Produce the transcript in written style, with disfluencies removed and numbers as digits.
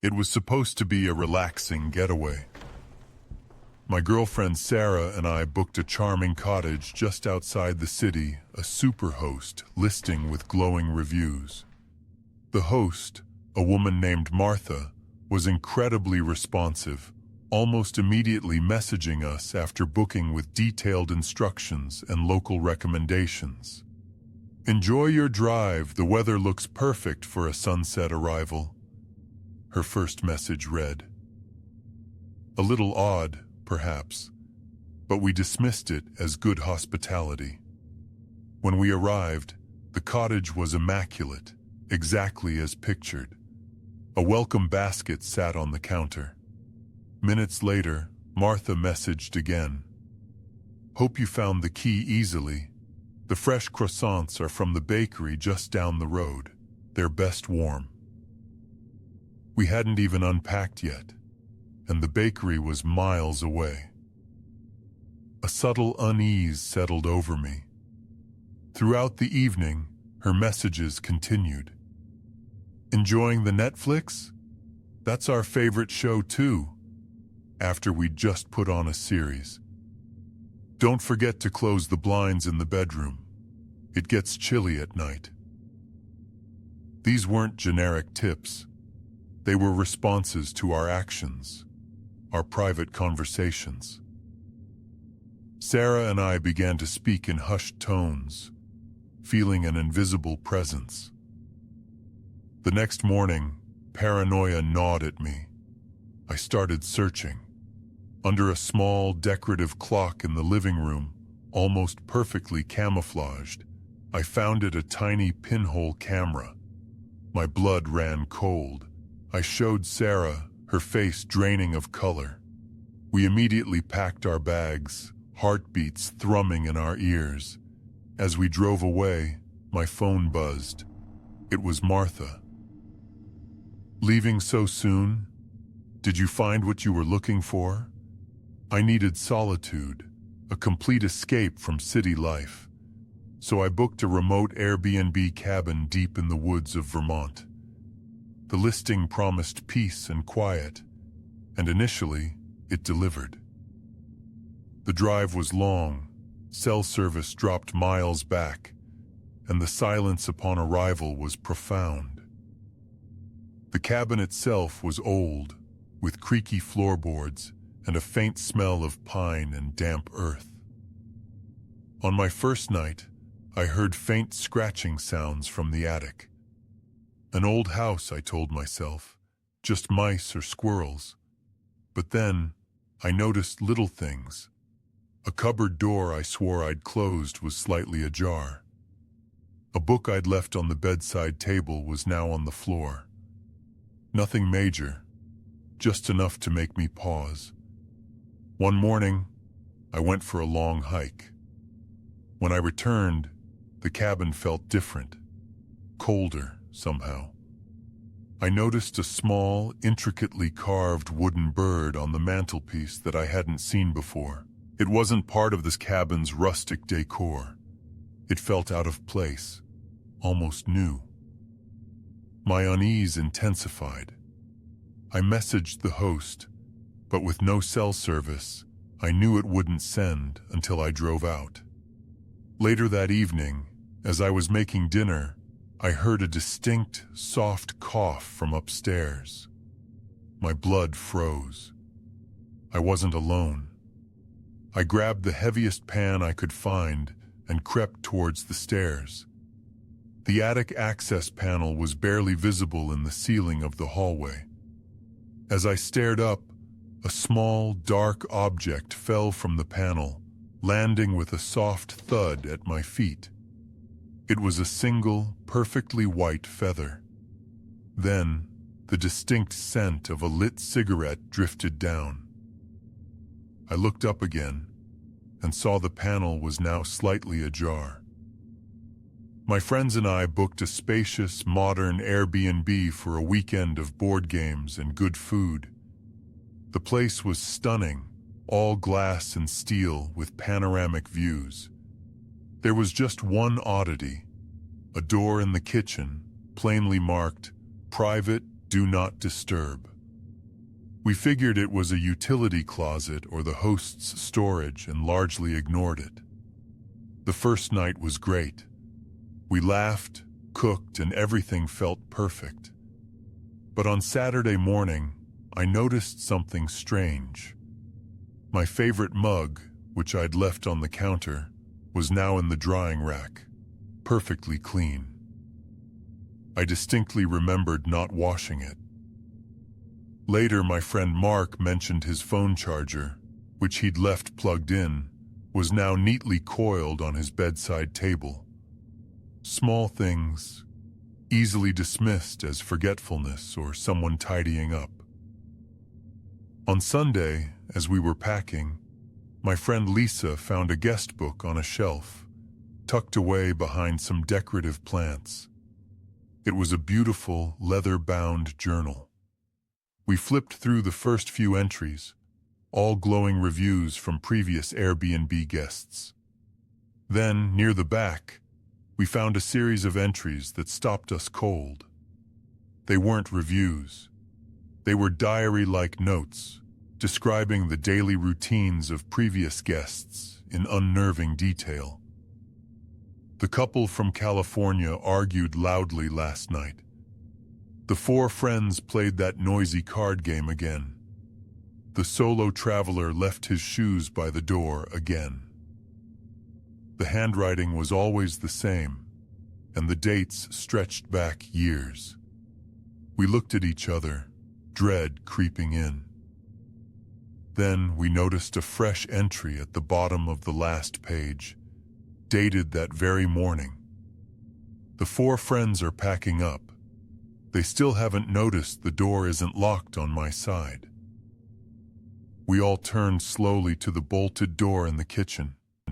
It was supposed to be a relaxing getaway. My girlfriend Sarah and I booked a charming cottage just outside the city, a superhost listing with glowing reviews. The host, a woman named Martha, was incredibly responsive, almost immediately messaging us after booking with detailed instructions and local recommendations. "Enjoy your drive, the weather looks perfect for a sunset arrival," her first message read. A little odd, perhaps, but we dismissed it as good hospitality. When we arrived, the cottage was immaculate, exactly as pictured. A welcome basket sat on the counter. Minutes later, Martha messaged again. "Hope you found the key easily. The fresh croissants are from the bakery just down the road. They're best warm." We hadn't even unpacked yet, and the bakery was miles away. A subtle unease settled over me. Throughout the evening, her messages continued. "Enjoying the Netflix? That's our favorite show too," after we'd just put on a series. "Don't forget to close the blinds in the bedroom. It gets chilly at night." These weren't generic tips. They were responses to our actions, our private conversations. Sarah and I began to speak in hushed tones, feeling an invisible presence. The next morning, paranoia gnawed at me. I started searching. Under a small, decorative clock in the living room, almost perfectly camouflaged, I found it a tiny pinhole camera. My blood ran cold. I showed Sarah, her face draining of color. We immediately packed our bags, heartbeats thrumming in our ears. As we drove away, my phone buzzed. It was Martha. "Leaving so soon? Did you find what you were looking for?" I needed solitude, a complete escape from city life. So I booked a remote Airbnb cabin deep in the woods of Vermont. The listing promised peace and quiet, and initially, it delivered. The drive was long, cell service dropped miles back, and the silence upon arrival was profound. The cabin itself was old, with creaky floorboards and a faint smell of pine and damp earth. On my first night, I heard faint scratching sounds from the attic. An old house, I told myself, just mice or squirrels. But then, I noticed little things. A cupboard door I swore I'd closed was slightly ajar. A book I'd left on the bedside table was now on the floor. Nothing major, just enough to make me pause. One morning, I went for a long hike. When I returned, the cabin felt different, colder somehow. I noticed a small, intricately carved wooden bird on the mantelpiece that I hadn't seen before. It wasn't part of this cabin's rustic decor. It felt out of place, almost new. My unease intensified. I messaged the host, but with no cell service, I knew it wouldn't send until I drove out. Later that evening, as I was making dinner, I heard a distinct, soft cough from upstairs. My blood froze. I wasn't alone. I grabbed the heaviest pan I could find and crept towards the stairs. The attic access panel was barely visible in the ceiling of the hallway. As I stared up, a small, dark object fell from the panel, landing with a soft thud at my feet. It was a single, perfectly white feather. Then, the distinct scent of a lit cigarette drifted down. I looked up again and saw the panel was now slightly ajar. My friends and I booked a spacious, modern Airbnb for a weekend of board games and good food. The place was stunning, all glass and steel with panoramic views. There was just one oddity, a door in the kitchen, plainly marked, "Private, "Do not disturb." We figured it was a utility closet or the host's storage and largely ignored it. The first night was great. We laughed, cooked, and everything felt perfect. But on Saturday morning, I noticed something strange. My favorite mug, which I'd left on the counter, was now in the drying rack, perfectly clean. I distinctly remembered not washing it. Later, my friend Mark mentioned his phone charger, which he'd left plugged in, was now neatly coiled on his bedside table. Small things, easily dismissed as forgetfulness or someone tidying up. On Sunday, as we were packing, my friend Lisa found a guest book on a shelf, tucked away behind some decorative plants. It was a beautiful, leather-bound journal. We flipped through the first few entries, all glowing reviews from previous Airbnb guests. Then, near the back, we found a series of entries that stopped us cold. They weren't reviews. They were diary-like notes, describing the daily routines of previous guests in unnerving detail. The couple from California argued loudly last night. The four friends played that noisy card game again. The solo traveler left his shoes by the door again. The handwriting was always the same, and the dates stretched back years. We looked at each other, dread creeping in. Then we noticed a fresh entry at the bottom of the last page, dated that very morning. The four friends are packing up. They still haven't noticed the door isn't locked on my side. We all turned slowly to the bolted door in the kitchen.